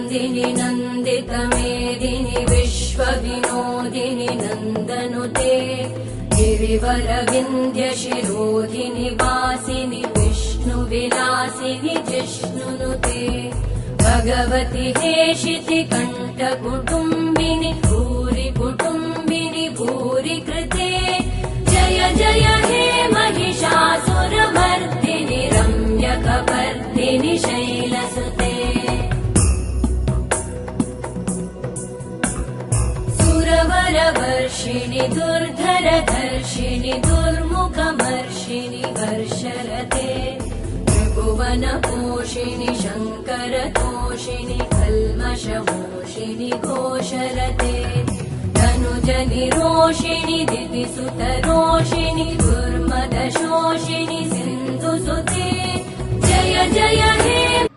नन्दिनि नन्दितमेदिनि विश्वविनोदिनि नन्दनुते गिरिवरविन्ध्यशिरोधिनि वासिनि विष्णुविलासिनि जिष्णुनुते भगवति हेशिति कण्ठकुटुम्बिनि भूरि कुटुम्बिनि भूरि कृते जय जय हे महिषासुरमर्दिनि रम्यकपर्दिनि शैलसुते सुरवरवर्षिणि दुर्धरधर्षिणि दुर्मुखमर्षिणि वर्षरते त्रिभुवनपोषिणि शङ्करतोषिणि कल्मषमोषिणि घोषरते धनुजनिरोषिणि दितिसुतरोषिणि दुर्मदशोषिणि सिन्धुसुते जय जय हे